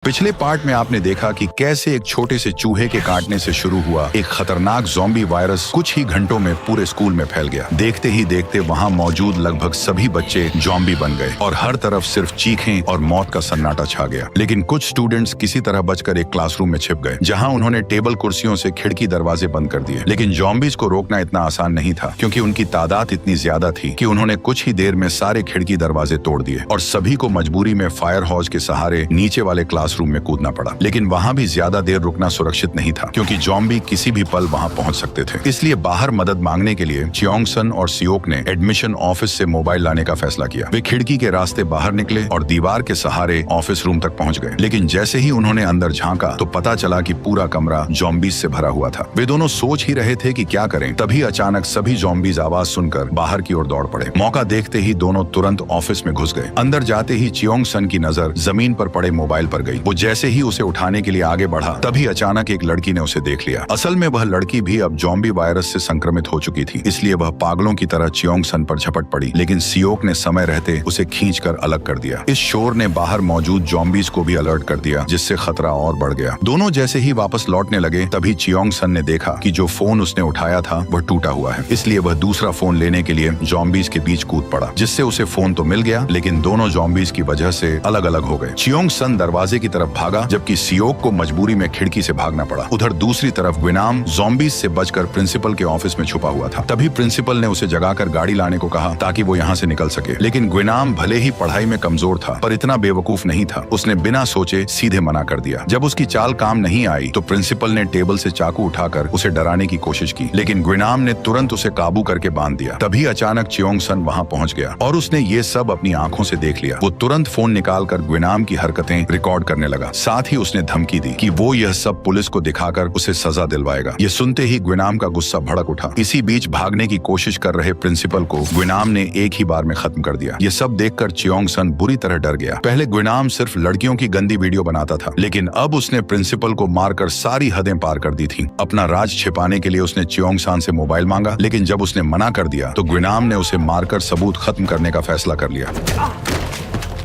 पिछले पार्ट में आपने देखा कि कैसे एक छोटे से चूहे के काटने से शुरू हुआ एक खतरनाक ज़ॉम्बी वायरस कुछ ही घंटों में पूरे स्कूल में फैल गया। देखते ही देखते वहां मौजूद लगभग सभी बच्चे ज़ॉम्बी बन गए और हर तरफ सिर्फ चीखें और मौत का सन्नाटा छा गया। लेकिन कुछ स्टूडेंट्स किसी तरह बचकर एक क्लासरूम में छिप गए, जहां उन्होंने टेबल कुर्सियों से खिड़की दरवाजे बंद कर दिए। लेकिन ज़ॉम्बीज को रोकना इतना आसान नहीं था, क्योंकि उनकी तादाद इतनी ज्यादा थी कि उन्होंने कुछ ही देर में सारे खिड़की दरवाजे तोड़ दिए और सभी को मजबूरी में फायर हॉज के सहारे नीचे वाले क्लासरूम में कूदना पड़ा। लेकिन वहां भी ज्यादा देर रुकना सुरक्षित नहीं था, क्योंकि ज़ॉम्बी किसी भी पल वहां पहुंच सकते थे। इसलिए बाहर मदद मांगने के लिए चियोंग सन और सियोक ने एडमिशन ऑफिस से मोबाइल लाने का फैसला किया। वे खिड़की के रास्ते बाहर निकले और दीवार के सहारे ऑफिस रूम तक पहुंच गए। लेकिन जैसे ही उन्होंने अंदर झांका तो पता चला कि पूरा कमरा ज़ॉम्बीज से भरा हुआ था। वे दोनों सोच ही रहे थे कि क्या करें, तभी अचानक सभी ज़ॉम्बीज आवाज सुनकर बाहर की ओर दौड़ पड़े। मौका देखते ही दोनों तुरंत ऑफिस में घुस गए। अंदर जाते ही चियोंग सन की नजर जमीन पर पड़े मोबाइल पर गई। वो जैसे ही उसे उठाने के लिए आगे बढ़ा, तभी अचानक एक लड़की ने उसे देख लिया। असल में वह लड़की भी अब ज़ॉम्बी वायरस से संक्रमित हो चुकी थी, इसलिए वह पागलों की तरह चियोंग सन पर झपट पड़ी। लेकिन सियोक ने समय रहते उसे खींचकर अलग कर दिया। इस शोर ने बाहर मौजूद ज़ॉम्बीज को भी अलर्ट कर दिया, जिससे खतरा और बढ़ गया। दोनों जैसे ही वापस लौटने लगे, तभी चियोंग सन ने देखा कि जो फोन उसने उठाया था वह टूटा हुआ है। इसलिए वह दूसरा फोन लेने के लिए ज़ॉम्बीज के बीच कूद पड़ा, जिससे उसे फोन तो मिल गया, लेकिन दोनों ज़ॉम्बीज की वजह से अलग अलग हो गए। चियोंग सन दरवाजे की तरफ भागा, जबकि सियोक को मजबूरी में खिड़की से भागना पड़ा। उधर दूसरी तरफ ग्विनाम ज़ॉम्बीज से बचकर प्रिंसिपल के ऑफिस में छुपा हुआ था। तभी प्रिंसिपल ने उसे जगाकर गाड़ी लाने को कहा, ताकि वो यहाँ से निकल सके। लेकिन ग्विनाम भले ही पढ़ाई में कमजोर था, पर इतना बेवकूफ नहीं था। उसने बिना सोचे सीधे मना कर दिया। जब उसकी चाल काम नहीं आई तो प्रिंसिपल ने टेबल से चाकू उठाकर उसे डराने की कोशिश की, लेकिन ग्विनाम ने तुरंत उसे काबू करके बांध दिया। तभी अचानक चियोंग सन वहाँ पहुँच गया और उसने ये सब अपनी आंखों से देख लिया। वो तुरंत फोन निकालकर ग्विनाम की हरकतें रिकॉर्ड करने लगा। साथ ही उसने धमकी दी कि वो यह सब पुलिस को दिखाकर उसे सजा दिलवाएगा। ये सुनते ही ग्विनाम का गुस्सा भड़क उठा। इसी बीच भागने की कोशिश कर रहे प्रिंसिपल को ग्विनाम ने एक ही बार में खत्म कर दिया। ये सब देखकर चियोंग सन बुरी तरह डर गया। पहले ग्विनाम सिर्फ लड़कियों की गंदी वीडियो बनाता था, लेकिन अब उसने प्रिंसिपल को मारकर सारी हदें पार कर दी थी। अपना राज छिपाने के लिए उसने चियोंग सन से मोबाइल मांगा, लेकिन जब उसने मना कर दिया तो ग्विनाम ने उसे मारकर सबूत खत्म करने का फैसला कर लिया।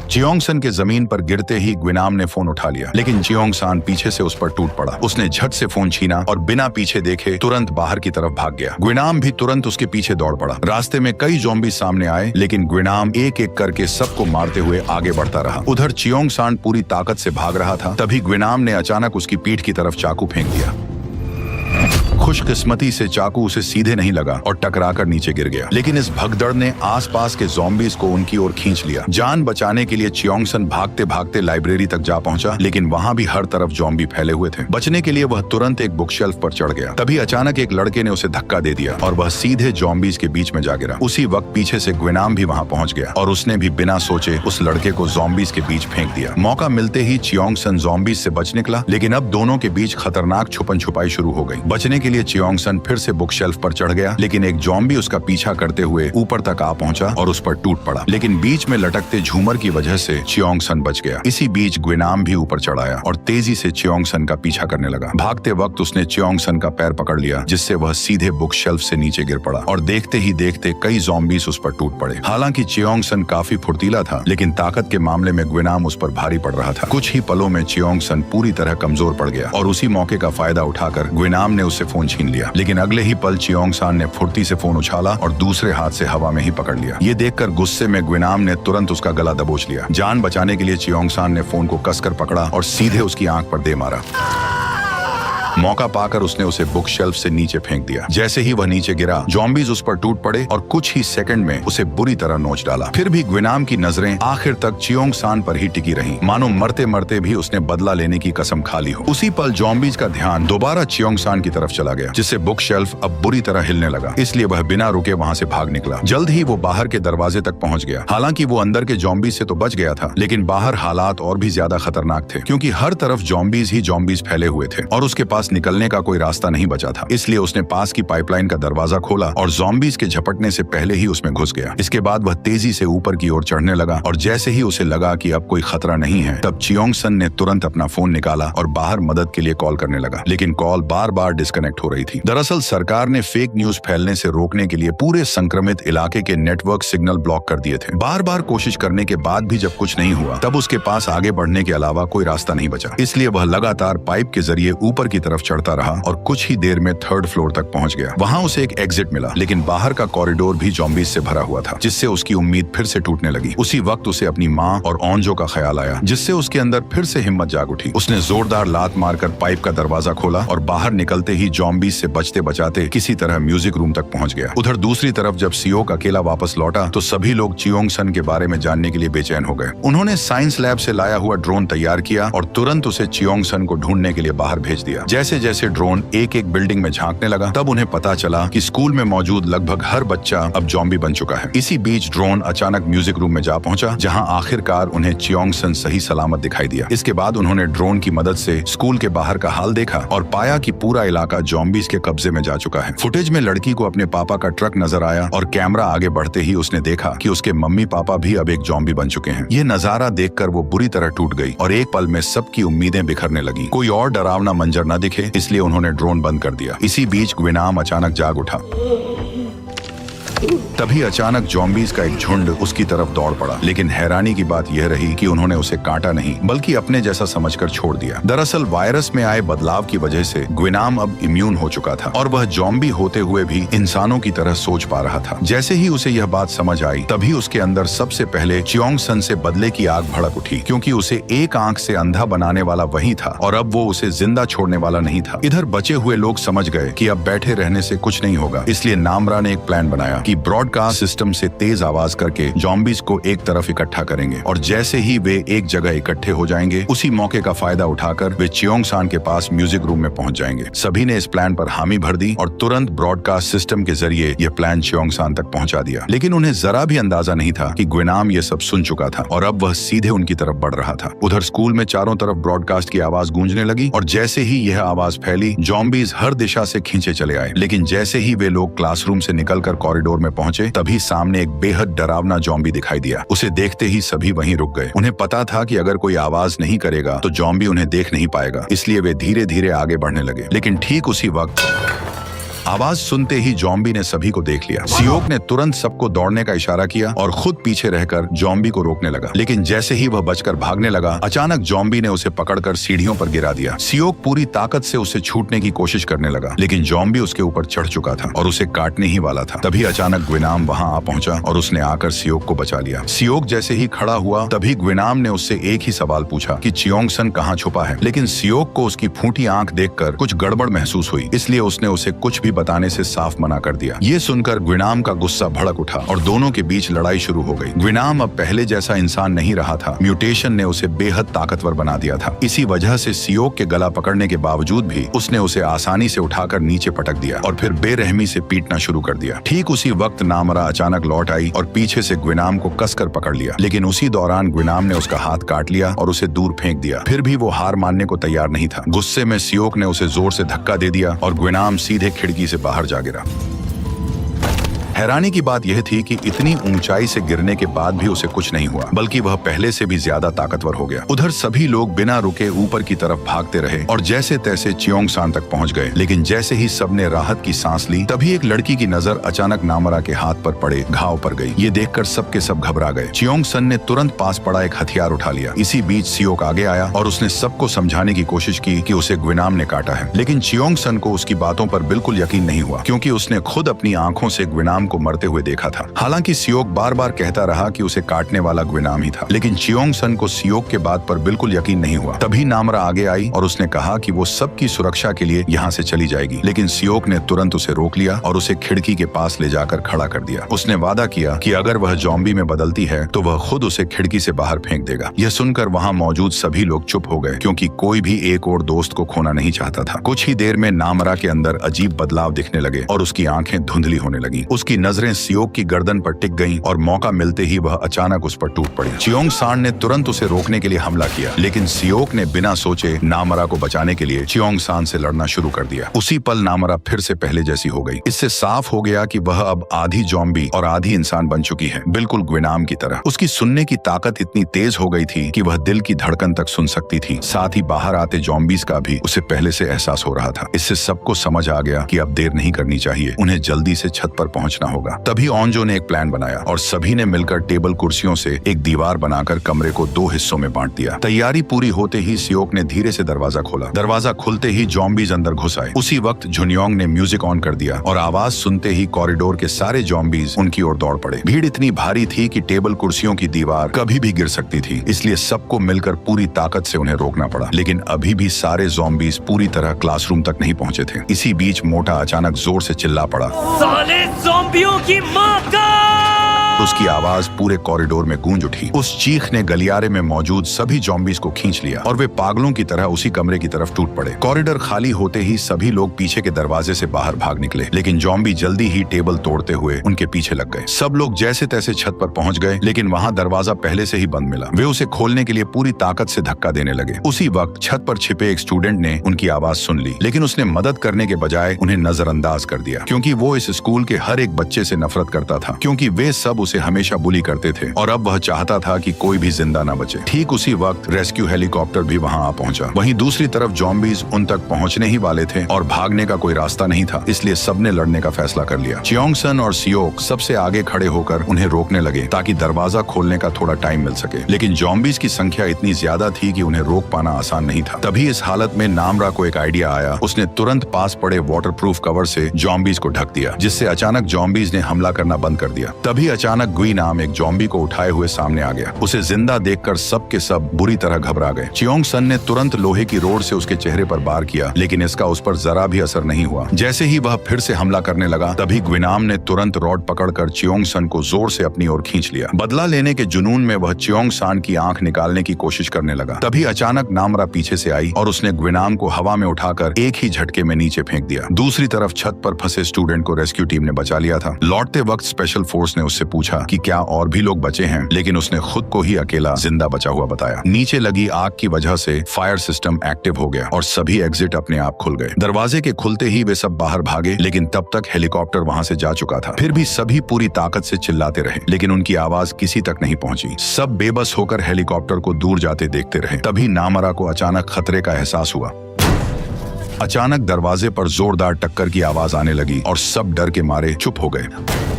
चियोंग सन के जमीन पर गिरते ही ग्विनाम ने फोन उठा लिया, लेकिन चियोंग सन पीछे से उस पर टूट पड़ा। उसने झट से फोन छीना और बिना पीछे देखे तुरंत बाहर की तरफ भाग गया। ग्विनाम भी तुरंत उसके पीछे दौड़ पड़ा। रास्ते में कई ज़ॉम्बी सामने आए, लेकिन ग्विनाम एक एक करके सबको मारते हुए आगे बढ़ता रहा। उधर चियोंग सन पूरी ताकत से भाग रहा था। तभी ग्विनाम ने अचानक उसकी पीठ की तरफ चाकू फेंक दिया। खुशकिस्मती से चाकू उसे सीधे नहीं लगा और टकराकर नीचे गिर गया, लेकिन इस भगदड़ ने आसपास के ज़ॉम्बीज को उनकी ओर खींच लिया। जान बचाने के लिए चियोंग सन भागते भागते लाइब्रेरी तक जा पहुंचा, लेकिन वहां भी हर तरफ ज़ॉम्बी फैले हुए थे। बचने के लिए वह तुरंत एक बुक शेल्फ पर चढ़ गया। तभी अचानक एक लड़के ने उसे धक्का दे दिया और वह सीधे ज़ॉम्बीज के बीच में जा गिरा। उसी वक्त पीछे से ग्विनाम भी वहां पहुंच गया और उसने भी बिना सोचे उस लड़के को ज़ॉम्बीज के बीच फेंक दिया। मौका मिलते ही चियोंग सन ज़ॉम्बीज से बच निकला, लेकिन अब दोनों के बीच खतरनाक छुपन छुपाई शुरू हो गई। बचने के लिए चियोंग सन फिर से बुक शेल्फ पर चढ़ गया, लेकिन एक ज़ॉम्बी उसका पीछा करते हुए ऊपर तक आ पहुंचा और उस पर टूट पड़ा। लेकिन बीच में लटकते झूमर की वजह से चियोंग सन बच गया। इसी बीच ग्विनाम भी ऊपर चढ़ आया और तेजी से चियोंग सन का पीछा करने लगा। भागते वक्त उसने चियोंग सन का पैर पकड़ लिया, जिससे वह सीधे बुक शेल्फ से नीचे गिर पड़ा और देखते ही देखते कई ज़ॉम्बीज उस पर टूट पड़े। हालांकि चियोंग सन काफी फुर्तीला था, लेकिन ताकत के मामले में ग्विनाम उस पर भारी पड़ रहा था। कुछ ही पलों में चियोंग सन पूरी तरह कमजोर पड़ गया और उसी मौके का फायदा उठाकर ग्विनाम ने उससे फोन छीन लिया। लेकिन अगले ही पल चियोंग सन ने फुर्ती से फोन उछाला और दूसरे हाथ से हवा में ही पकड़ लिया। ये देखकर गुस्से में ग्विनाम ने तुरंत उसका गला दबोच लिया। जान बचाने के लिए चियोंग सन ने फोन को कसकर पकड़ा और सीधे उसकी आंख पर दे मारा। मौका पाकर उसने उसे बुक शेल्फ से नीचे फेंक दिया। जैसे ही वह नीचे गिरा, ज़ॉम्बीज उस पर टूट पड़े और कुछ ही सेकंड में उसे बुरी तरह नोच डाला। फिर भी ग्विनाम की नजरें आखिर तक चियोंग सन पर ही टिकी रहीं, मानो मरते मरते भी उसने बदला लेने की कसम खा ली हो। उसी पल ज़ॉम्बीज का ध्यान दोबारा चियोंग सन की तरफ चला गया, जिससे बुक शेल्फ अब बुरी तरह हिलने लगा। इसलिए वह बिना रुके वहाँ से भाग निकला। जल्द ही वो बाहर के दरवाजे तक पहुँच गया। हालांकि वो अंदर के ज़ॉम्बीज से तो बच गया था, लेकिन बाहर हालात और भी ज्यादा खतरनाक थे, क्योंकि हर तरफ ज़ॉम्बीज ही ज़ॉम्बीज फैले हुए थे और उसके पास पास निकलने का कोई रास्ता नहीं बचा था, इसलिए उसने पास की पाइपलाइन का दरवाजा खोला और ज़ॉम्बीज़ के झपटने से पहले ही उसमें घुस गया। इसके बाद वह तेजी से ऊपर की ओर चढ़ने लगा और जैसे ही उसे लगा कि अब कोई खतरा नहीं है, तब चियोंग सन ने तुरंत अपना फोन निकाला और बाहर मदद के लिए कॉल करने लगा, लेकिन कॉल बार बार डिस्कनेक्ट हो रही थी। दरअसल सरकार ने फेक न्यूज फैलने से रोकने के लिए पूरे संक्रमित इलाके के नेटवर्क सिग्नल ब्लॉक कर दिए थे। बार बार कोशिश करने के बाद भी जब कुछ नहीं हुआ, तब उसके पास आगे बढ़ने के अलावा कोई रास्ता नहीं बचा, इसलिए वह लगातार पाइप के जरिए ऊपर की तरफ चढ़ता रहा और कुछ ही देर में 3rd फ्लोर तक पहुंच गया। वहां उसे एक एग्जिट मिला, लेकिन बाहर का कॉरिडोर भी ज़ॉम्बीज़ से भरा हुआ था, जिससे उसकी उम्मीद फिर से टूटने लगी। उसी वक्त उसे अपनी माँ और ओंजो का ख्याल आया, जिससे उसके अंदर फिर से हिम्मत जाग उठी। उसने जोरदार लात मारकर पाइप का दरवाजा खोला और बाहर निकलते ही ज़ॉम्बीज़ से बचते बचाते किसी तरह म्यूजिक रूम तक पहुंच गया। उधर दूसरी तरफ जब सियोक अकेला वापस लौटा तो सभी लोग चियोंग सन के बारे में जानने के लिए बेचैन हो गए। उन्होंने साइंस लैब से लाया हुआ ड्रोन तैयार किया और तुरंत उसे चियोंग सन को ढूंढने के लिए बाहर भेज दिया। जैसे जैसे ड्रोन एक एक बिल्डिंग में झांकने लगा, तब उन्हें पता चला कि स्कूल में मौजूद लगभग हर बच्चा अब ज़ॉम्बी बन चुका है। इसी बीच ड्रोन अचानक म्यूजिक रूम में जा पहुंचा, जहां आखिरकार उन्हें चियोंग सन सही सलामत दिखाई दिया। इसके बाद उन्होंने ड्रोन की मदद से स्कूल के बाहर का हाल देखा और पाया कि पूरा इलाका ज़ॉम्बीज़ के कब्जे में जा चुका है। फुटेज में लड़की को अपने पापा का ट्रक नजर आया और कैमरा आगे बढ़ते ही उसने देखा कि उसके मम्मी पापा भी अब एक ज़ॉम्बी बन चुके हैं। ये नजारा देखकर वो बुरी तरह टूट गई और एक पल में सबकी उम्मीदें बिखरने लगी। कोई और डरावना मंजर न दिखे, इसलिए उन्होंने ड्रोन बंद कर दिया। इसी बीच ग्विनाम अचानक जाग उठा। तभी अचानक ज़ॉम्बीज़ का एक झुंड उसकी तरफ दौड़ पड़ा, लेकिन हैरानी की बात यह रही कि उन्होंने उसे काटा नहीं, बल्कि अपने जैसा समझकर छोड़ दिया। दरअसल वायरस में आए बदलाव की वजह से ग्विनाम अब इम्यून हो चुका था और वह ज़ॉम्बी होते हुए भी इंसानों की तरह सोच पा रहा था। जैसे ही उसे यह बात समझ आई, तभी उसके अंदर सबसे पहले चियोंग सन से बदले की आग भड़क उठी, क्योंकि उसे एक आंख से अंधा बनाने वाला वही था और अब वो उसे जिंदा छोड़ने वाला नहीं था। इधर बचे हुए लोग समझ गए कि अब बैठे रहने से कुछ नहीं होगा, इसलिए नामरा ने एक प्लान बनाया कि ब्रॉडकास्ट सिस्टम से तेज आवाज करके ज़ॉम्बीज़ को एक तरफ इकट्ठा करेंगे और जैसे ही वे एक जगह इकट्ठे हो जाएंगे, उसी मौके का फायदा उठाकर वे चियोंग सान के पास म्यूजिक रूम में पहुंच जाएंगे। सभी ने इस प्लान पर हामी भर दी और तुरंत ब्रॉडकास्ट सिस्टम के जरिए यह प्लान चियोंग सान तक पहुंचा दिया। लेकिन उन्हें जरा भी अंदाजा नहीं था कि ग्विनाम ये सब सुन चुका था और अब वह सीधे उनकी तरफ बढ़ रहा था। उधर स्कूल में चारों तरफ ब्रॉडकास्ट की आवाज गूंजने लगी और जैसे ही यह आवाज फैली, ज़ॉम्बीज़ हर दिशा से खींचे चले आए। लेकिन जैसे ही वे लोग क्लासरूम से निकलकर कॉरिडोर में पहुंचे, तभी सामने एक बेहद डरावना ज़ॉम्बी दिखाई दिया। उसे देखते ही सभी वहीं रुक गए। उन्हें पता था कि अगर कोई आवाज नहीं करेगा तो ज़ॉम्बी उन्हें देख नहीं पाएगा, इसलिए वे धीरे धीरे आगे बढ़ने लगे। लेकिन ठीक उसी वक्त आवाज सुनते ही ज़ॉम्बी ने सभी को देख लिया। सियोक ने तुरंत सबको दौड़ने का इशारा किया और खुद पीछे रहकर ज़ॉम्बी को रोकने लगा। लेकिन जैसे ही वह बचकर भागने लगा, अचानक ज़ॉम्बी ने उसे पकड़कर सीढ़ियों पर गिरा दिया। सियोक पूरी ताकत से उसे छूटने की कोशिश करने लगा, लेकिन ज़ॉम्बी उसके ऊपर चढ़ चुका था और उसे काटने ही वाला था। तभी अचानक ग्विनाम वहां आ पहुंचा और उसने आकर सियोक को बचा लिया। सियोक जैसे ही खड़ा हुआ, तभी ग्विनाम ने उससे एक ही सवाल पूछा कि चियोंग सन कहाँ छुपा है। लेकिन सियोक को उसकी फूटी आंख देखकर कुछ गड़बड़ महसूस हुई, इसलिए उसने उसे कुछ भी बताने से साफ मना कर दिया। ये सुनकर ग्विनाम का गुस्सा भड़क उठा और दोनों के बीच लड़ाई शुरू हो गई। ग्विनाम अब पहले जैसा इंसान नहीं रहा था। म्यूटेशन ने उसे बेहद ताकतवर बना दिया था। इसी वजह से सियोक के गला पकड़ने के बावजूद भी उसने उसे आसानी से उठाकर नीचे पटक दिया और फिर बेरहमी से पीटना शुरू कर दिया। ठीक उसी वक्त नामरा अचानक लौट आई और पीछे से ग्विनाम को कसकर पकड़ लिया। लेकिन उसी दौरान ग्विनाम ने उसका हाथ काट लिया और उसे दूर फेंक दिया। फिर भी वो हार मानने को तैयार नहीं था। गुस्से में सियोक ने उसे जोर से धक्का दे दिया और ग्विनाम सीधे खिड़की से बाहर जा गिरा। हैरानी की बात यह थी कि इतनी ऊंचाई से गिरने के बाद भी उसे कुछ नहीं हुआ, बल्कि वह पहले से भी ज्यादा ताकतवर हो गया। उधर सभी लोग बिना रुके ऊपर की तरफ भागते रहे और जैसे तैसे चियोंग सान तक पहुंच गए। लेकिन जैसे ही सबने राहत की सांस ली, तभी एक लड़की की नजर अचानक नामरा के हाथ पर पड़े घाव पर गई। ये देखकर सबके सब घबरा गए। चियोंग सन ने तुरंत पास पड़ा एक हथियार उठा लिया। इसी बीच सियोक आगे आया और उसने सबको समझाने की कोशिश की कि उसे ग्विनाम ने काटा है। लेकिन चियोंग सन को उसकी बातों पर बिल्कुल यकीन नहीं हुआ, क्योंकि उसने खुद अपनी आंखों से ग्विनाम को मरते हुए देखा था। हालांकि सियोक बार बार कहता रहा कि उसे काटने वाला ग्विनाम ही था, लेकिन चियोंग सन को सियोक के बात पर बिल्कुल यकीन नहीं हुआ। तभी नामरा आगे आई और उसने कहा कि वो सबकी सुरक्षा के लिए यहाँ से चली जाएगी। लेकिन सियोक ने तुरंत उसे रोक लिया और उसे खिड़की के पास ले जाकर खड़ा कर दिया। उसने वादा किया कि अगर वह ज़ॉम्बी में बदलती है तो वह खुद उसे खिड़की से बाहर फेंक देगा। यह सुनकर वहाँ मौजूद सभी लोग चुप हो गए, क्योंकि कोई भी एक और दोस्त को खोना नहीं चाहता था। कुछ ही देर में नामरा के अंदर अजीब बदलाव दिखने लगे और उसकी आंखें धुंधली होने लगी। उसकी उसकी नजरें सियोक की गर्दन पर टिक गईं और मौका मिलते ही वह अचानक उस पर टूट पड़ी। चियोंग सान ने तुरंत उसे रोकने के लिए हमला किया, लेकिन सियोक ने बिना सोचे नामरा को बचाने के लिए चियोंग सान से लड़ना शुरू कर दिया। उसी पल नामरा फिर से पहले जैसी हो गई। इससे साफ हो गया कि वह अब आधी ज़ॉम्बी और आधी इंसान बन चुकी है, बिल्कुल ग्विनाम की तरह। उसकी सुनने की ताकत इतनी तेज हो गई थी कि वह दिल की धड़कन तक सुन सकती थी। साथ ही बाहर आते ज़ॉम्बीज का भी उसे पहले से एहसास हो रहा था। इससे सबको समझ आ गया कि अब देर नहीं करनी चाहिए, उन्हें जल्दी से छत पर पहुंचना होगा। तभी ओंजो ने एक प्लान बनाया और सभी ने मिलकर टेबल कुर्सियों से एक दीवार बनाकर कमरे को 2 हिस्सों में बांट दिया। तैयारी पूरी होते ही सियोक ने धीरे से दरवाजा खोला। दरवाजा खुलते ही ज़ॉम्बीज अंदर घुस आए। उसी वक्त झुनियोंग ने म्यूजिक ऑन कर दिया और आवाज सुनते ही कॉरिडोर के सारे ज़ॉम्बीज उनकी ओर दौड़ पड़े। भीड़ इतनी भारी थी कि टेबल कुर्सियों की दीवार कभी भी गिर सकती थी, इसलिए सबको मिलकर पूरी ताकत से उन्हें रोकना पड़ा। लेकिन अभी भी सारे ज़ॉम्बीज पूरी तरह क्लासरूम तक नहीं पहुंचे थे। इसी बीच मोटा अचानक जोर से चिल्ला पड़ा, साले ज़ॉम्बियों की माँ का! उसकी आवाज पूरे कॉरिडोर में गूंज उठी। उस चीख ने गलियारे में मौजूद सभी ज़ॉम्बीज को खींच लिया और वे पागलों की तरह उसी कमरे की तरफ टूट पड़े। कॉरिडोर खाली होते ही सभी लोग पीछे के दरवाजे से बाहर भाग निकले, लेकिन ज़ॉम्बी जल्दी ही टेबल तोड़ते हुए उनके पीछे लग गए। सब लोग जैसे तैसे छत पर पहुंच गए, लेकिन वहां दरवाजा पहले से ही बंद मिला। वे उसे खोलने के लिए पूरी ताकत से धक्का देने लगे। उसी वक्त छत पर छिपे एक स्टूडेंट ने उनकी आवाज सुन ली, लेकिन उसने मदद करने के बजाय उन्हें नजरअंदाज कर दिया, क्योंकि वो इस स्कूल के हर एक बच्चे से नफरत करता था, क्योंकि वे सब उसे हमेशा बुली करते थे और अब वह चाहता था कि कोई भी जिंदा न बचे। ठीक उसी वक्त रेस्क्यू हेलीकॉप्टर भी वहां आ पहुंचा। वहीं दूसरी तरफ ज़ॉम्बीज उन तक पहुंचने ही वाले थे और भागने का कोई रास्ता नहीं था, इसलिए सबने लड़ने का फैसला कर लिया। चियोंग सन और सियोक सबसे आगे खड़े होकर उन्हें रोकने लगे ताकि दरवाजा खोलने का थोड़ा टाइम मिल सके, लेकिन ज़ॉम्बीज की संख्या इतनी ज्यादा थी कि उन्हें रोक पाना आसान नहीं था। तभी इस हालत में नामरा को एक आइडिया आया। उसने तुरंत पास पड़े वाटरप्रूफ कवर से ज़ॉम्बीज को ढक दिया, जिससे अचानक ज़ॉम्बीज ने हमला करना बंद कर दिया। तभी अचानक गुई नाम एक ज़ॉम्बी को उठाए हुए सामने आ गया। उसे जिंदा देखकर सब के सब बुरी तरह घबरा गए। चियोंग सन ने तुरंत लोहे की रोड से उसके चेहरे पर वार किया, लेकिन इसका उस पर जरा भी असर नहीं हुआ। जैसे ही वह फिर से हमला करने लगा, तभी ग्विनाम ने तुरंत रॉड पकड़कर चियोंग सन को जोर से अपनी ओर खींच लिया। बदला लेने के जुनून में वह चियोंग सान की आंख निकालने की कोशिश करने लगा। तभी अचानक नामरा पीछे से आई और उसने ग्विनाम को हवा में उठाकर एक ही झटके में नीचे फेंक दिया। दूसरी तरफ छत पर फंसे स्टूडेंट को रेस्क्यू टीम ने बचा लिया था। लौटते वक्त स्पेशल फोर्स ने उससे पूछा कि क्या और भी लोग बचे हैं, लेकिन उसने खुद को ही अकेला जिंदा बचा हुआ बताया। नीचे लगी आग की वजह से फायर सिस्टम एक्टिव हो गया और सभी एग्जिट अपने आप खुल गए। दरवाजे के खुलते ही वे सब बाहर भागे, लेकिन तब तक हेलीकॉप्टर वहां से जा चुका था। फिर भी सभी पूरी ताकत से चिल्लाते रहे, लेकिन उनकी आवाज किसी तक नहीं पहुंची। सब बेबस होकर हेलीकॉप्टर को दूर जाते देखते रहे। तभी नामरा को अचानक खतरे का एहसास हुआ। अचानक दरवाजे पर जोरदार टक्कर की आवाज आने लगी और सब डर के मारे चुप हो गए।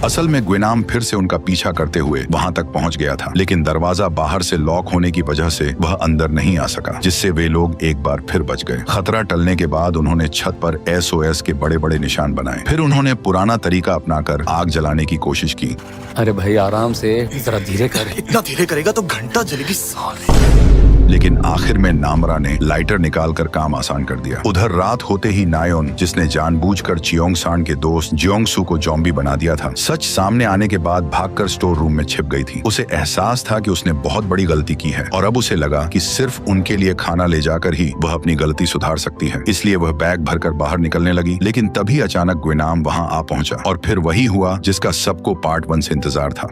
असल में ग्विनाम फिर से उनका पीछा करते हुए वहां तक पहुंच गया था, लेकिन दरवाजा बाहर से लॉक होने की वजह से वह अंदर नहीं आ सका, जिससे वे लोग एक बार फिर बच गए। खतरा टलने के बाद उन्होंने छत पर SOS के बड़े बड़े निशान बनाए। फिर उन्होंने पुराना तरीका अपनाकर आग जलाने की कोशिश की। अरे भाई आराम से, जरा धीरे कर। इतना धीरे करेगा तो घंटा जलेगी साले। लेकिन आखिर में नामरा ने लाइटर निकालकर काम आसान कर दिया। उधर रात होते ही नायोन, जिसने जानबूझकर चियोंग सान के दोस्त जियोंगसू को ज़ॉम्बी बना दिया था, सच सामने आने के बाद भागकर स्टोर रूम में छिप गई थी। उसे एहसास था कि उसने बहुत बड़ी गलती की है और अब उसे लगा कि सिर्फ उनके लिए खाना ले जाकर ही वह अपनी गलती सुधार सकती है। इसलिए वह बैग भरकर बाहर निकलने लगी, लेकिन तभी अचानक ग्विनाम वहां आ पहुंचा और फिर वही हुआ जिसका सबको पार्ट 1 से इंतजार था।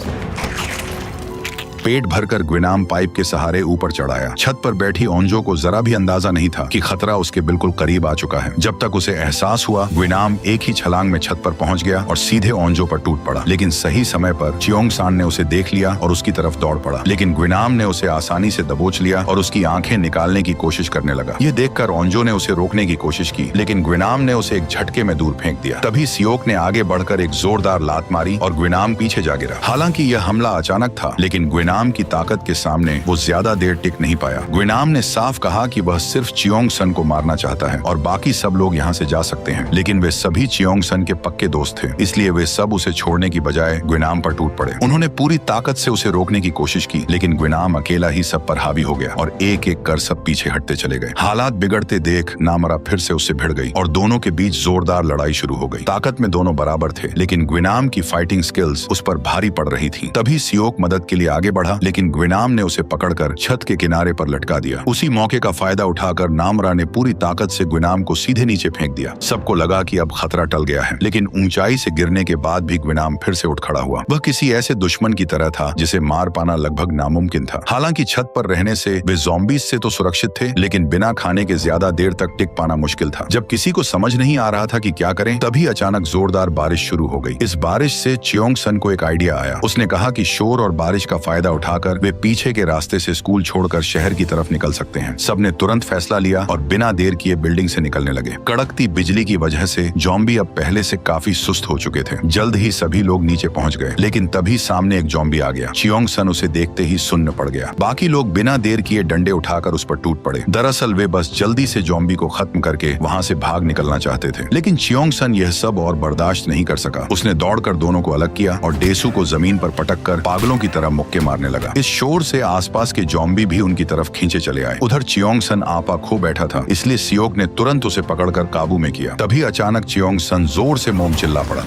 पेट भरकर ग्विनाम पाइप के सहारे ऊपर चढ़ाया। छत पर बैठी ओंजो को जरा भी अंदाजा नहीं था कि खतरा उसके बिल्कुल करीब आ चुका है। जब तक उसे एहसास हुआ, ग्विनाम एक ही छलांग में छत पर पहुंच गया और सीधे ओंजो पर टूट पड़ा। लेकिन सही समय पर चियोंग सान ने उसे देख लिया और उसकी तरफ दौड़ पड़ा, लेकिन ग्विनाम ने उसे आसानी से दबोच लिया और उसकी आंखें निकालने की कोशिश करने लगा। ये देखकर ओंजो ने उसे रोकने की कोशिश की, लेकिन ग्विनाम ने उसे एक झटके में दूर फेंक दिया। तभी सियोक ने आगे बढ़कर एक जोरदार लात मारी और ग्विनाम पीछे जा गिरा। हालांकि यह हमला अचानक था, लेकिन ग्विनाम की ताकत के सामने वो ज्यादा देर टिक नहीं पाया। ग्विनाम ने साफ कहा कि वह सिर्फ चियोंग सन को मारना चाहता है और बाकी सब लोग यहाँ से जा सकते हैं, लेकिन वे सभी चियोंग सन के पक्के दोस्त थे, इसलिए वे सब उसे छोड़ने की बजाय ग्विनाम पर टूट पड़े। उन्होंने पूरी ताकत से उसे रोकने की कोशिश की, लेकिन ग्विनाम अकेला ही सब पर हावी हो गया और एक एक कर सब पीछे हटते चले गए। हालात बिगड़ते देख नामरा फिर से उससे भिड़ गई और दोनों के बीच जोरदार लड़ाई शुरू हो गई। ताकत में दोनों बराबर थे, लेकिन ग्विनाम की फाइटिंग स्किल्स उस पर भारी पड़ रही थी। तभी सियोक मदद के लिए आगे बढ़ा बढ़ा, लेकिन ग्विनाम ने उसे पकड़कर छत के किनारे पर लटका दिया। उसी मौके का फायदा उठाकर नामरा ने पूरी ताकत से ग्विनाम को सीधे नीचे फेंक दिया। सबको लगा कि अब खतरा टल गया है, लेकिन ऊंचाई से गिरने के बाद भी ग्विनाम फिर से उठ खड़ा हुआ। वह किसी ऐसे दुश्मन की तरह था जिसे मार पाना लगभग नामुमकिन था। हालांकि छत पर रहने से वे ज़ॉम्बीज़ से तो सुरक्षित थे, लेकिन बिना खाने के ज्यादा देर तक टिक पाना मुश्किल था। जब किसी को समझ नहीं आ रहा था कि क्या करें, तभी अचानक जोरदार बारिश शुरू हो गई। इस बारिश से चियोंग सन को एक आइडिया आया। उसने कहा कि शोर और बारिश का फायदा उठाकर वे पीछे के रास्ते से स्कूल छोड़कर शहर की तरफ निकल सकते हैं। सबने तुरंत फैसला लिया और बिना देर किए बिल्डिंग से निकलने लगे। कड़कती बिजली की वजह से ज़ॉम्बी अब पहले से काफी सुस्त हो चुके थे। जल्द ही सभी लोग नीचे पहुंच गए, लेकिन तभी सामने एक ज़ॉम्बी आ गया। चियोंग सन उसे देखते ही सुन्न पड़ गया। बाकी लोग बिना देर किए डंडे उठाकर उस पर टूट पड़े। दरअसल वे बस जल्दी से ज़ॉम्बी को खत्म करके वहां से भाग निकलना चाहते थे, लेकिन चियोंग सन यह सब और बर्दाश्त नहीं कर सका। उसने दौड़कर दोनों को अलग किया और डेसू को जमीन पर पटककर पागलों की तरह मुक्के मारने लगा। इस शोर से आसपास के ज़ॉम्बी भी उनकी तरफ खींचे चले आए। उधर चियोंग सन आपा खो बैठा था, इसलिए सियोक ने तुरंत उसे पकड़कर काबू में किया। तभी अचानक चियोंग सन जोर से मोम चिल्ला पड़ा।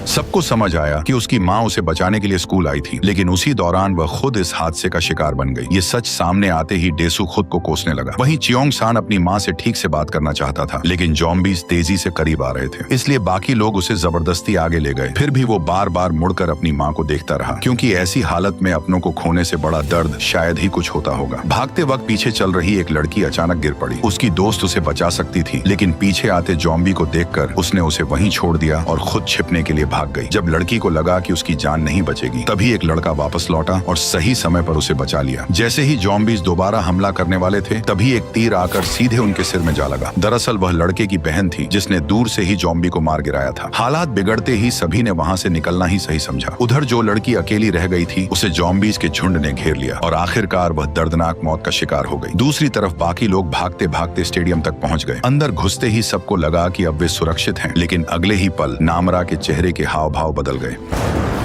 सबको समझ आया कि उसकी माँ उसे बचाने के लिए स्कूल आई थी, लेकिन उसी दौरान वह खुद इस हादसे का शिकार बन गई। ये सच सामने आते ही डेसू खुद को कोसने लगा। वहीं चियोंग सान अपनी माँ से ठीक से बात करना चाहता था, लेकिन ज़ॉम्बीज़ तेजी से करीब आ रहे थे, इसलिए बाकी लोग उसे जबरदस्ती आगे ले गए। फिर भी वो बार बार मुड़कर अपनी माँ को देखता रहा, क्योंकि ऐसी हालत में अपनों को खोने से बड़ा दर्द शायद ही कुछ होता होगा। भागते वक्त पीछे चल रही एक लड़की अचानक गिर पड़ी। उसकी दोस्त उसे बचा सकती थी, लेकिन पीछे आते ज़ॉम्बी को देखकर उसने उसे वहीं छोड़ दिया और खुद छिपने के लिए भाग गई। जब लड़की को लगा कि उसकी जान नहीं बचेगी, तभी एक लड़का वापस लौटा और सही समय पर उसे बचा लिया। जैसे ही ज़ॉम्बीज़ दोबारा हमला करने वाले थे, तभी एक तीर आकर सीधे उनके सिर में जा लगा। दरअसल वह लड़के की बहन थी, जिसने दूर से ही ज़ॉम्बी को मार गिराया था। हालात बिगड़ते ही सभी ने वहां से निकलना ही सही समझा। उधर जो लड़की अकेली रह गई थी, उसे ज़ॉम्बीज़ के झुंड ने घेर लिया और आखिरकार वह दर्दनाक मौत का शिकार हो गई। दूसरी तरफ बाकी लोग भागते भागते स्टेडियम तक पहुंच गए। अंदर घुसते ही सबको लगा कि अब वे सुरक्षित हैं, लेकिन अगले ही पल नामरा के चेहरे के हाव भाव बदल गए।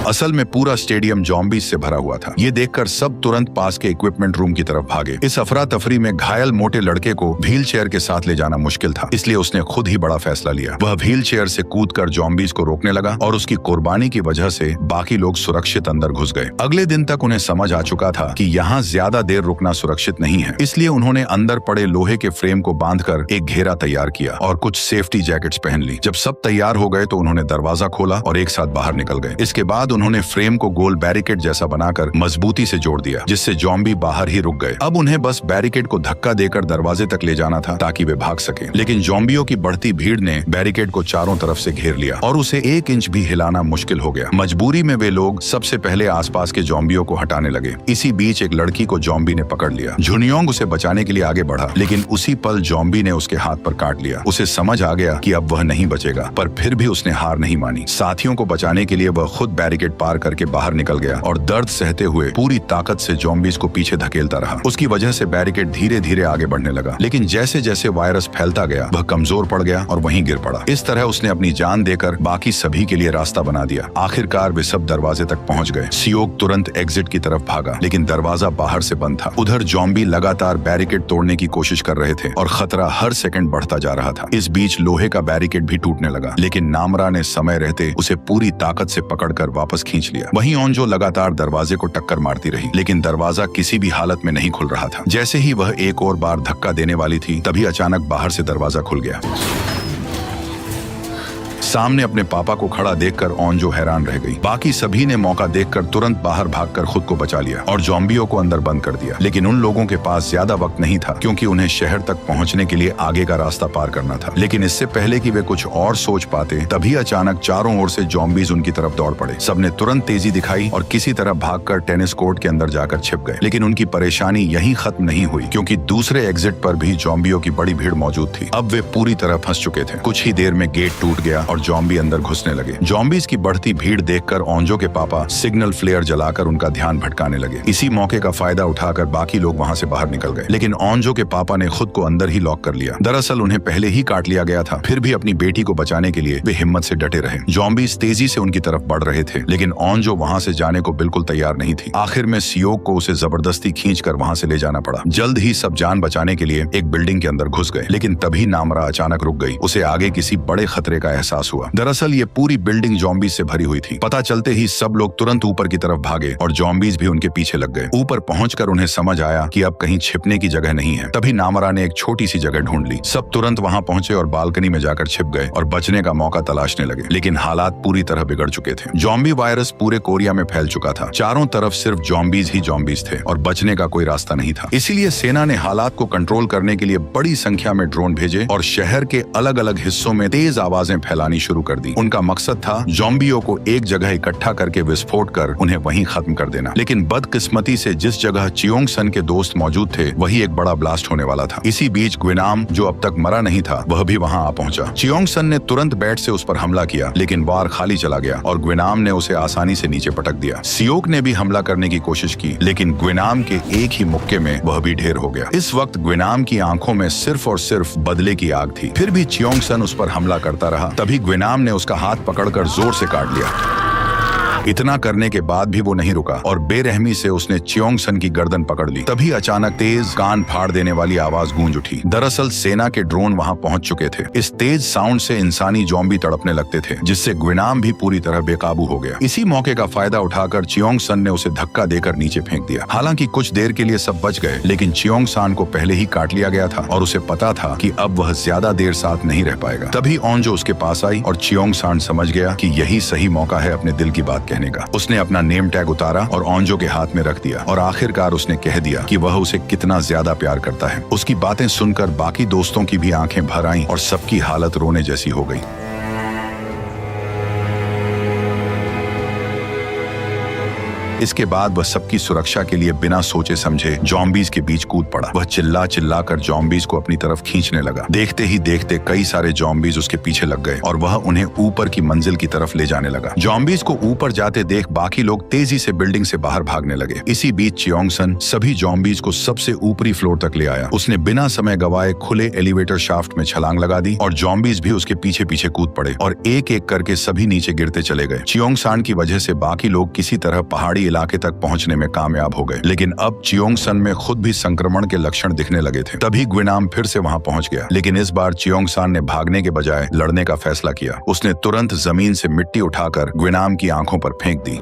असल में पूरा स्टेडियम ज़ॉम्बीज़ से भरा हुआ था। ये देखकर सब तुरंत पास के इक्विपमेंट रूम की तरफ भागे। इस अफरा तफरी में घायल मोटे लड़के को व्हील चेयर के साथ ले जाना मुश्किल था, इसलिए उसने खुद ही बड़ा फैसला लिया। वह व्हील चेयर से कूदकर ज़ॉम्बीज़ को रोकने लगा और उसकी कुर्बानी की वजह से बाकी लोग सुरक्षित अंदर घुस गए। अगले दिन तक उन्हें समझ आ चुका था कि यहाँ ज्यादा देर रुकना सुरक्षित नहीं है, इसलिए उन्होंने अंदर पड़े लोहे के फ्रेम को बांधकर एक घेरा तैयार किया और कुछ सेफ्टी जैकेट्स पहन ली। जब सब तैयार हो गए तो उन्होंने दरवाजा खोला और एक साथ बाहर निकल गए। इसके बाद उन्होंने फ्रेम को गोल बैरिकेड जैसा बनाकर मजबूती से जोड़ दिया, जिससे ज़ॉम्बी बाहर ही रुक गए। अब उन्हें बस बैरिकेड को धक्का देकर दरवाजे तक ले जाना था ताकि वे भाग सके, लेकिन ज़ॉम्बियों की बढ़ती भीड़ ने बैरिकेड को चारों तरफ से घेर लिया और उसे 1 इंच भी हिलाना मुश्किल हो गया। मजबूरी में वे लोग सबसे पहले आसपास के ज़ॉम्बियों को हटाने लगे। इसी बीच एक लड़की को ज़ॉम्बी ने पकड़ लिया। झुनियोंग उसे बचाने के लिए आगे बढ़ा, लेकिन उसी पल ज़ॉम्बी ने उसके हाथ पर काट लिया। उसे समझ आ गया कि अब वह नहीं बचेगा, पर फिर भी उसने हार नहीं मानी। साथियों को बचाने के लिए वह खुद बैरिकेड पार करके बाहर निकल गया और दर्द सहते हुए पूरी ताकत से ज़ॉम्बीज़ को पीछे धकेलता रहा। उसकी वजह से बैरिकेड धीरे धीरे आगे बढ़ने लगा, लेकिन जैसे जैसे वायरस फैलता गया वह कमजोर पड़ गया और वहीं गिर पड़ा। इस तरह उसने अपनी जान देकर बाकी सभी के लिए रास्ता बना दिया। आखिरकार वे सब दरवाजे तक पहुंच गए। सियोक तुरंत एग्जिट की तरफ भागा, लेकिन दरवाजा बाहर से बंद था। उधर ज़ॉम्बी लगातार बैरिकेड तोड़ने की कोशिश कर रहे थे और खतरा हर सेकंड बढ़ता जा रहा था। इस बीच लोहे का बैरिकेड भी टूटने लगा, लेकिन नामरा ने समय रहते उसे पूरी ताकत से पकड़कर वापस खींच लिया। वहीं ओंजो लगातार दरवाजे को टक्कर मारती रही, लेकिन दरवाजा किसी भी हालत में नहीं खुल रहा था। जैसे ही वह एक और बार धक्का देने वाली थी, तभी अचानक बाहर से दरवाजा खुल गया। सामने अपने पापा को खड़ा देखकर ओंजो हैरान रह गई। बाकी सभी ने मौका देखकर तुरंत बाहर भागकर खुद को बचा लिया और ज़ॉम्बियों को अंदर बंद कर दिया। लेकिन उन लोगों के पास ज्यादा वक्त नहीं था, क्योंकि उन्हें शहर तक पहुंचने के लिए आगे का रास्ता पार करना था। लेकिन इससे पहले कि वे कुछ और सोच पाते, तभी अचानक चारों ओर से ज़ॉम्बीज़ उनकी तरफ दौड़ पड़े। सबने तुरंत तेजी दिखाई और किसी तरह भागकर टेनिस कोर्ट के अंदर जाकर छिप गए। लेकिन उनकी परेशानी यहीं खत्म नहीं हुई, क्योंकि दूसरे एग्जिट पर भी ज़ॉम्बियों की बड़ी भीड़ मौजूद थी। अब वे पूरी तरह फंस चुके थे। कुछ ही देर में गेट टूट गया और ज़ॉम्बी अंदर घुसने लगे। ज़ॉम्बीज़ की बढ़ती भीड़ देखकर ओंजो के पापा सिग्नल फ्लेयर जलाकर उनका ध्यान भटकाने लगे। इसी मौके का फायदा उठाकर बाकी लोग वहां से बाहर निकल गए, लेकिन ओंजो के पापा ने खुद को अंदर ही लॉक कर लिया। दरअसल उन्हें पहले ही काट लिया गया था, फिर भी अपनी बेटी को बचाने के लिए वे हिम्मत से डटे रहे। ज़ॉम्बीज़ तेजी से उनकी तरफ बढ़ रहे थे, लेकिन ओंजो वहां से जाने को बिल्कुल तैयार नहीं थी। आखिर में सियोक को उसे जबरदस्ती खींचकर वहां से ले जाना पड़ा। जल्द ही सब जान बचाने के लिए एक बिल्डिंग के अंदर घुस गए, लेकिन तभी नामरा अचानक रुक गई। उसे आगे किसी बड़े खतरे का एहसास हुआ। दरअसल ये पूरी बिल्डिंग जॉम्बीज से भरी हुई थी। पता चलते ही सब लोग तुरंत ऊपर की तरफ भागे और जॉम्बीज भी उनके पीछे लग गए। ऊपर पहुंचकर उन्हें समझ आया कि अब कहीं छिपने की जगह नहीं है। तभी नामरा ने एक छोटी सी जगह ढूंढ ली। सब तुरंत वहां पहुंचे और बालकनी में जाकर छिप गए और बचने का मौका तलाशने लगे। लेकिन हालात पूरी तरह बिगड़ चुके थे। जॉम्बी वायरस पूरे कोरिया में फैल चुका था। चारों तरफ सिर्फ जॉम्बीज ही जॉम्बीज थे और बचने का कोई रास्ता नहीं था। इसीलिए सेना ने हालात को कंट्रोल करने के लिए बड़ी संख्या में ड्रोन भेजे और शहर के अलग अलग हिस्सों में तेज आवाजें फैलानी शुरू कर दी। उनका मकसद था जॉम्बियों को एक जगह इकट्ठा करके विस्फोट कर उन्हें वहीं खत्म कर देना। लेकिन बदकिस्मती से जिस जगह चियोंग सन के दोस्त मौजूद थे वही एक बड़ा ब्लास्ट होने वाला था। इसी बीच ग्विनाम, जो अब तक मरा नहीं था, वह भी वहां आ पहुंचा। चियोंग सन ने तुरंत बैट से उस पर हमला किया, लेकिन वार खाली चला गया और ग्विनाम ने उसे आसानी से नीचे पटक दिया। सियोक ने भी हमला करने की कोशिश की, लेकिन ग्विनाम के एक ही मुक्के में वह भी ढेर हो गया। इस वक्त ग्विनाम की आंखों में सिर्फ और सिर्फ बदले की आग थी। फिर भी चियोंग सन उस पर हमला करता रहा। तभी ग्विनाम ने उसका हाथ पकड़कर जोर से काट लिया। इतना करने के बाद भी वो नहीं रुका और बेरहमी से उसने चियोंग सन की गर्दन पकड़ ली। तभी अचानक तेज कान फाड़ देने वाली आवाज गूंज उठी। दरअसल सेना के ड्रोन वहां पहुंच चुके थे। इस तेज साउंड से इंसानी जॉम्बी तड़पने लगते थे, जिससे ग्विनाम भी पूरी तरह बेकाबू हो गया। इसी मौके का फायदा उठाकर चियोंग सन ने उसे धक्का देकर नीचे फेंक दिया। हालांकि कुछ देर के लिए सब बच गए, लेकिन चियोंग सान को पहले ही काट लिया गया था और उसे पता था कि अब वह ज्यादा देर साथ नहीं रह पाएगा। तभी ओंजो उसके पास आई और चियोंग सान समझ गया कि यही सही मौका है अपने दिल की बात कहने का। उसने अपना नेम टैग उतारा और ओंजो के हाथ में रख दिया और आखिरकार उसने कह दिया कि वह उसे कितना ज्यादा प्यार करता है। उसकी बातें सुनकर बाकी दोस्तों की भी आंखें भर आईं और सबकी हालत रोने जैसी हो गई। इसके बाद वह सबकी सुरक्षा के लिए बिना सोचे समझे जॉम्बीज के बीच कूद पड़ा। वह चिल्ला चिल्ला कर जॉम्बीज को अपनी तरफ खींचने लगा। देखते ही देखते कई सारे जॉम्बीज उसके पीछे लग गए और वह उन्हें ऊपर की मंजिल की तरफ ले जाने लगा। जॉम्बीज को ऊपर जाते देख बाकी लोग तेजी से बिल्डिंग से बाहर भागने लगे। इसी बीच चियोंग सन सभी जॉम्बीज को सबसे ऊपरी फ्लोर तक ले आया। उसने बिना समय गवाए खुले एलिवेटर शाफ्ट में छलांग लगा दी और जॉम्बीज भी उसके पीछे पीछे कूद पड़े और एक एक करके सभी नीचे गिरते चले गए। चियोंग सान की वजह से बाकी लोग किसी तरह पहाड़ी इलाके तक पहुंचने में कामयाब हो गए, लेकिन अब चियोंग सन में खुद भी संक्रमण के लक्षण दिखने लगे थे। तभी ग्विनाम फिर से वहां पहुंच गया, लेकिन इस बार चियोंग सान ने भागने के बजाय लड़ने का फैसला किया। उसने तुरंत जमीन से मिट्टी उठाकर ग्विनाम की आंखों पर फेंक दी।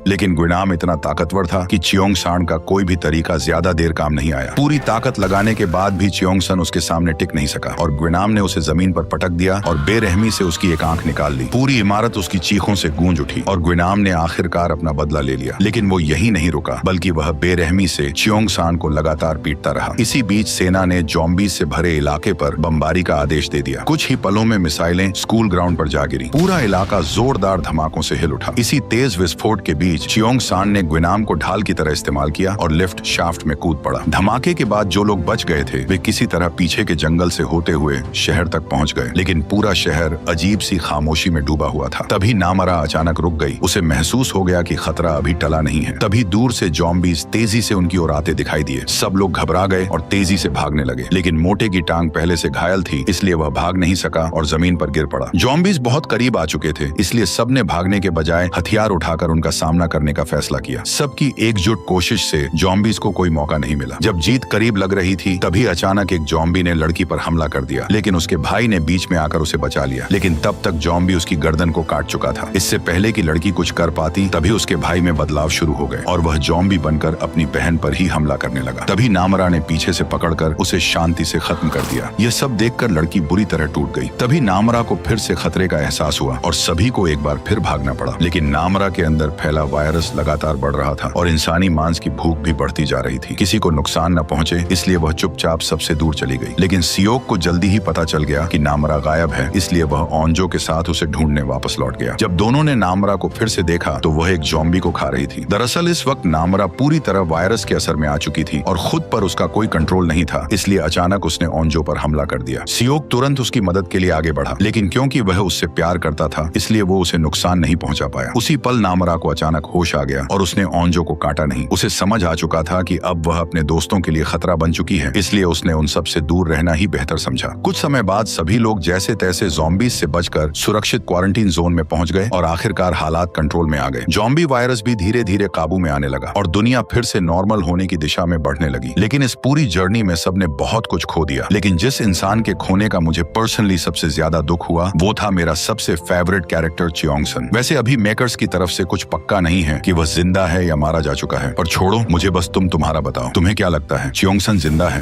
लेकिन ग्विनाम इतना ताकतवर था कि चियोंग सान का कोई भी तरीका ज्यादा देर काम नहीं आया। पूरी ताकत लगाने के बाद भी चियोंग सन उसके सामने टिक नहीं सका और ग्विनाम ने उसे जमीन पर पटक दिया और बेरहमी से उसकी एक आंख निकाल ली। पूरी इमारत उसकी चीखों से गूंज उठी और ग्विनाम ने आखिरकार अपना बदला ले लिया। लेकिन वो यही नहीं रुका, बल्कि वह बेरहमी से चियोंग सान को लगातार पीटता रहा। इसी बीच सेना ने जॉम्बीज से भरे इलाके पर बमबारी का आदेश दे दिया। कुछ ही पलों में मिसाइलें स्कूल ग्राउंड पर जा गिरी। पूरा इलाका जोरदार धमाकों से हिल उठा। इसी तेज विस्फोट के बीच चियोंग सान ने ग्विनाम को ढाल की तरह इस्तेमाल किया और लिफ्ट शाफ्ट में कूद पड़ा। धमाके के बाद जो लोग बच गए थे वे किसी तरह पीछे के जंगल से होते हुए शहर तक पहुंच गए, लेकिन पूरा शहर अजीब सी खामोशी में डूबा हुआ था। तभी नामरा अचानक रुक गई। उसे महसूस हो गया कि खतरा अभी टला नहीं है। तभी दूर से जॉम्बीज तेजी से उनकी ओर आते दिखाई दिए। सब लोग घबरा गए और तेजी से भागने लगे, लेकिन मोटे की टांग पहले से घायल थी, इसलिए वह भाग नहीं सका और जमीन पर गिर पड़ा। जॉम्बीज बहुत करीब आ चुके थे, इसलिए सबने भागने के बजाय हथियार उठाकर उनका सामना करने का फैसला किया। सबकी एकजुट कोशिश से जॉम्बीज को कोई मौका नहीं मिला। जब जीत करीब लग रही थी तभी अचानक एक जॉम्बी ने लड़की पर हमला कर दिया, लेकिन उसके भाई ने बीच में आकर उसे बचा लिया। लेकिन तब तक जॉम्बी उसकी गर्दन को काट चुका था। इससे पहले कि लड़की कुछ कर पाती तभी उसके भाई में बदलाव शुरू हो गए और वह जॉम्बी बनकर अपनी बहन पर ही हमला करने लगा। तभी नामरा ने पीछे से पकड़कर उसे शांति से खत्म कर दिया। यह सब देखकर लड़की बुरी तरह टूट गई। तभी नामरा को फिर से खतरे का एहसास हुआ और सभी को एक बार फिर भागना पड़ा। लेकिन नामरा के अंदर फैला वायरस लगातार बढ़ रहा था और इंसानी मांस की भूख भी बढ़ती जा रही थी। किसी को नुकसान न पहुंचे इसलिए वह चुपचाप सबसे दूर चली गई। लेकिन सियोक को जल्दी ही पता चल गया कि नामरा गायब है, इसलिए वह ओंजो के साथ उसे ढूंढने वापस लौट गया। जब दोनों ने नामरा को फिर से देखा तो वह एक जॉम्बी को खा रही थी। दरअसल इस वक्त नामरा पूरी तरह वायरस के असर में आ चुकी थी और खुद पर उसका कोई कंट्रोल नहीं था, इसलिए अचानक उसने ओंजो पर हमला कर दिया। सियोक तुरंत उसकी मदद के लिए आगे बढ़ा, लेकिन क्योंकि वह उससे प्यार करता था इसलिए वो उसे नुकसान नहीं पहुंचा पाया। उसी पल नामरा को अचानक अचानक होश आ गया और उसने ओंजो को काटा नहीं। उसे समझ आ चुका था कि अब वह अपने दोस्तों के लिए खतरा बन चुकी है, इसलिए उसने उन सब से दूर रहना ही बेहतर समझा। कुछ समय बाद सभी लोग जैसे तैसे ज़ॉम्बीज से बचकर सुरक्षित क्वारंटीन जोन में पहुंच गए और आखिरकार हालात कंट्रोल में आ गए। ज़ॉम्बी वायरस भी धीरे धीरे काबू में आने लगा और दुनिया फिर से नॉर्मल होने की दिशा में बढ़ने लगी। लेकिन इस पूरी जर्नी में सबने बहुत कुछ खो दिया। लेकिन जिस इंसान के खोने का मुझे पर्सनली सबसे ज्यादा दुख हुआ वो था मेरा सबसे फेवरेट कैरेक्टर चियोंग सन। वैसे अभी मेकर्स की तरफ से कुछ पक्का नहीं है कि वह जिंदा है या मारा जा चुका है, पर छोड़ो, मुझे बस तुम्हारा बताओ, तुम्हें क्या लगता है चियोंग सन जिंदा है?